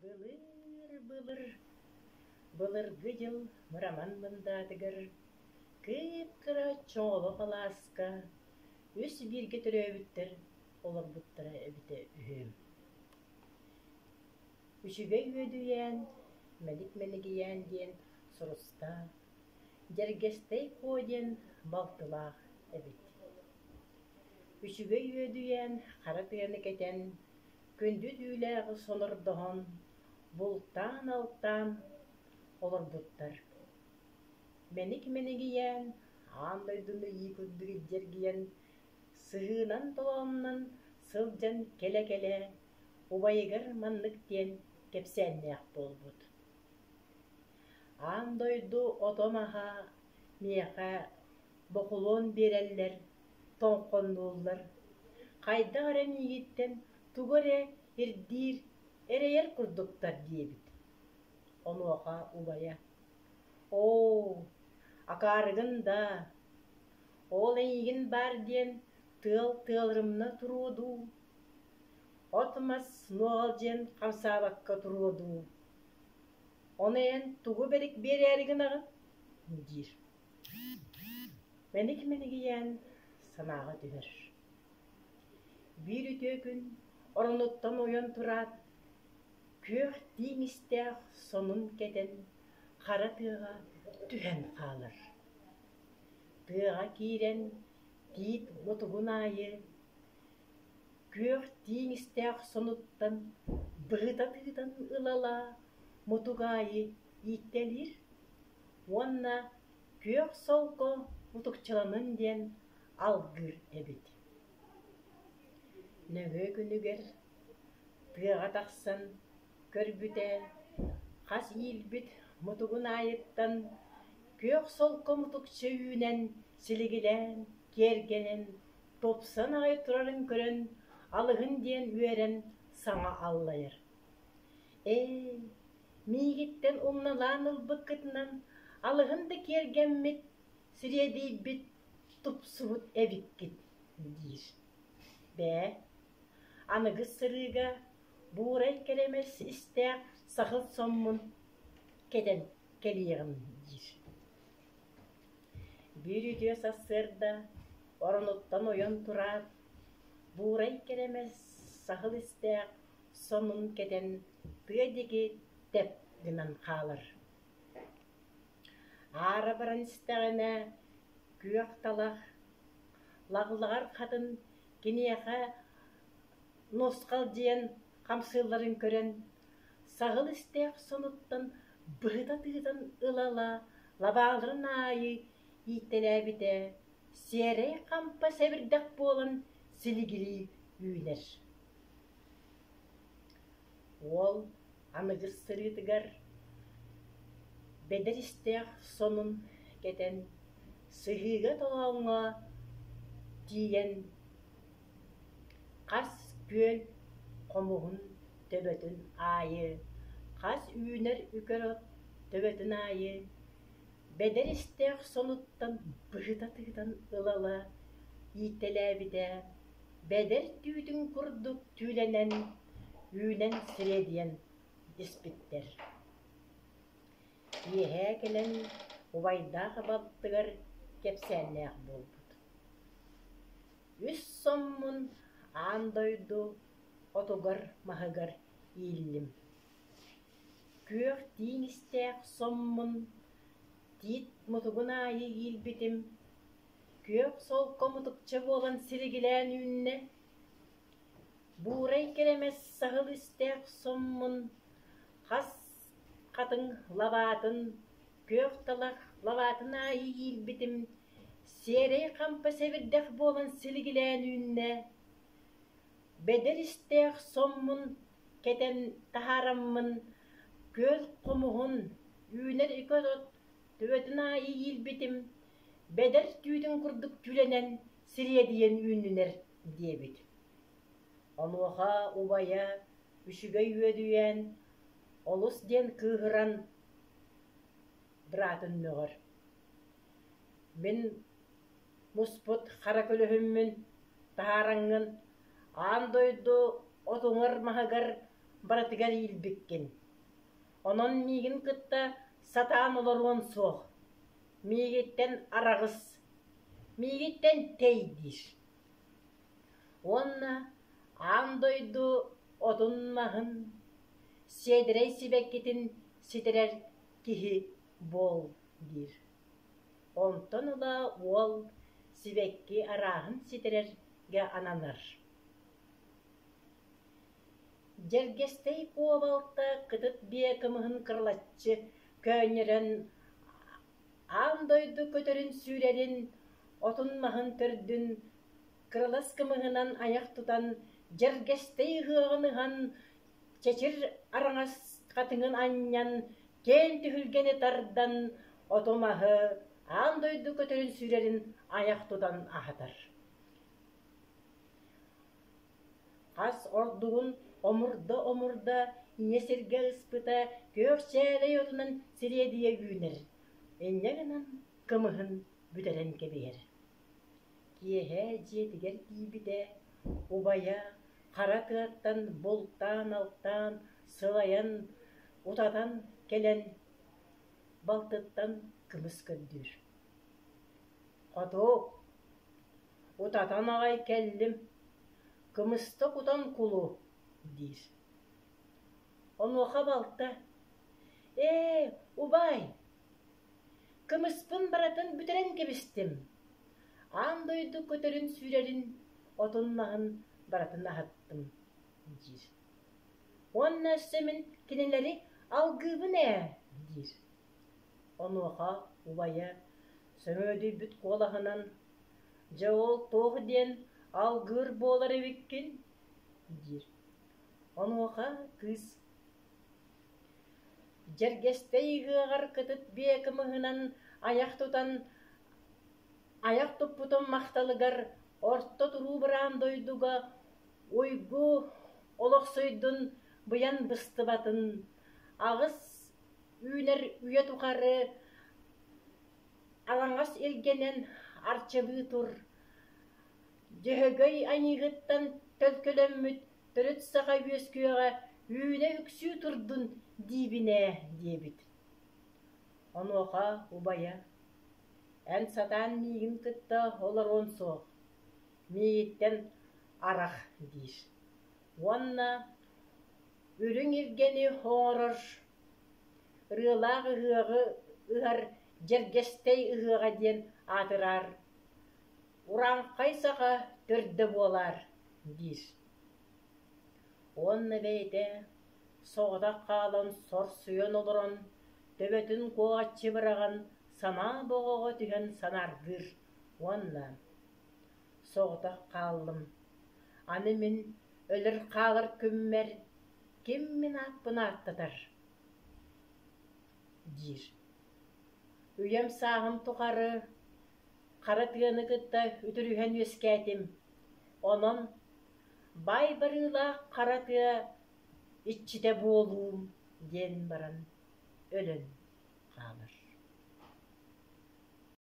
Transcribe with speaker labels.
Speaker 1: Былыр, былыргы жыл мұраман мындатыгыр, кыпкыра чоңоло паласка, үс бирге төрөбүттер, олар буттара эбите үһүм. Үшүгэй өдүйен, мәлик-мәлигиян диен суруста, жергестей коден балтылах эбит. Үшүгэй өдүйен, қара тыаны кетен, күнді дүүлэғы сонордоғын, бултан алтан олар буттар. Мәлик-мәлигиян, андайдыны ийкуддыгы жергиен, сыгынан толоннан сылжан келе-келе, убайыгар манныктен кепсәннәк болбут. Андойду отомаха мияқа боқулон береллер, тоңқоннулар. Қайда гаран егіттен тугоре ирдир эрейер курдуктар диебит. Онуаха убая. О, акарыгын да, ол эйгин бар ден тыл-тылрымна туруду. Отмас нуалжен камсабакка туруду. Онен тугу берик береригин ағын дир. Мәлик-мәлигиян санаға түгір. Bir үтөкүн оронуттан ойон турат, көх тиңистәк сонун кетен қара тыға түһен қалыр. Тыға кирен тиит мутугун айы, көх тиңистәк сонуттан быгыта тыгытан ылала мутугайы иттелир, онна көх солко мутукчаланын ден алгыр эбит. Нөгө күнігер, тыға тақсан, көрбүте, қас илбіт мұтығын айыттан, көк солқы мұтықчы үйінен, сілігілен, кергенен, топсан ағай тұрарын көрін, алығын ден үйерен саңа аллайыр. Мейгеттен умналан ұлбыққытынан, алығынды кергенмет, сіредей бит, тұпсыбыт әбіккет, дейір. Бә, анығы сырыға буырай келемес істәк сақыл соммын кеден келеғін дейір. Bir үтө сасырда оронуттан ойон турат, буырай келемес сақыл істәк соммын кеден тыадеги тәп гынан қалыр. Ара баран істәғіне күйақ талақ, лағылығар қатын кенеяқа носқал дейін қамсыларын көрен, сағыл істәк сонуттан бұғыта-тығыдан ылала, лабағылырын айы иттеләбіте, серей қампа сәбірдәк болын сілігілі үйлер. Ол анығы сырытығар, бәдір істәк сонун кетен, сығыға толауыңа тиен, қас көл қомуғын төбетін айы, қас үйінер үкерот төбетін айы, бәдір істәк сонуттан бұғыта-тығыдан ылала, иттеләбіде, бәдір түйдің күрдік түйленен, үйінен сіреден іспіттер. Ехе келен ұбайдағы балтығыр кепсәннәк болбуд. Үс соммун андойду отугар махыгар ииллим. Көх тиңистәк соммун тиит мутугун айы иилбитим. Көх солко мутукча болан сиригилән үнне. Буурай керемес сағыл істәк соммун қас қатын лаватын, көх талақ лаватын айы иилбитим. Серей қампа сәбірдәк болан сілгілән үнне. Бәдір істәк соммун кетен тахараммын, көл қомуғын үйінер үкөтот төбетін айы иилбитим. Бәдір түйдің күрдік түленен сіредейен үнінер дебит. Онуға убая үшігей өдүйен, олыс ден кығыран дыратын нөғір. Мен мұспыт қара көліхіммін тахараңын, андойду отуңар махагар баратыгар илбеккен. Онон мигин кытта сатаан олоруон суох. Мигеттен арагыс, мигеттен тейдир. Онна андойду отунмахын, седирей сибеккетин ситерер кихи бол дир. Онтон ула ол сибекки арағын ситерерге ананар. Жергестей куабалта кытыт биекымыхын кырлатчы көнерен андойду көтөрүн сүүрерин отунмахын төрдүн кырылас кымыхынан аяк тутан жергестей хыагыныхан чечир араңас катыңын аньян кен түхүлгени тардан отумахы андойду көтөрүн сүүрерин аяк тутан ахатар. Кас ордугун омурда инесерге ыспыта көкчээлей отунан сиредие күүнер. Эннегенен кымыхын бүтерен кебер. Киэхэ жетигер кийбите убая кара тыаттан болтан алттан сылаян утатан келен балтыттан кымыс көддүр. Кото утатан агай келлим кымысты кутан кулу дир. Онуха балта убай кымыспын баратын бүтерен кебистим. Андойду көтөрүн сүүрерин отунмахын баратын ахаттым дир. Онна семин кинелери алгыбын дир. Онуха убая сөмөдү бүт колахынан жаол тоғы ден алгыр болар эбеккен дир. Онуха кыз жергестей гыгар кытыт биекымыхынан аяк тутан аяк туппутун макталыгар орто туруу быран дойдуга ойгу олоксойдун быян быстыбатын агыс үүнер үйе тукары алаңас элгенен арчыбы тур жөһөгөй айыгыттан төлкөлөммүт төрөт сага үөскүйөга үүне үксүү турдун дибине дебит. Онуха убая эн сатан мигин кытта олорон соох миеттен арах дир. Онна үрүң иргени хоорор ырылаак ыгыагы ыгар жергестей ыгыага диен атырар уран кайсага төрдө болар дир. Онна бейте соғда қалан сор сүйен олырын төбетін қоғатчы біраған сана боғыға түген санаргыр. Онна соғда қалым аны мен өлір қалыр күммер кем мен аппын аттатар дир. Үйем сағым тұқары қара тыганы кытта үтірühen өскәтім. Онын бай бірыла қара тыга иччите болуум ден баран өлөн қалыр.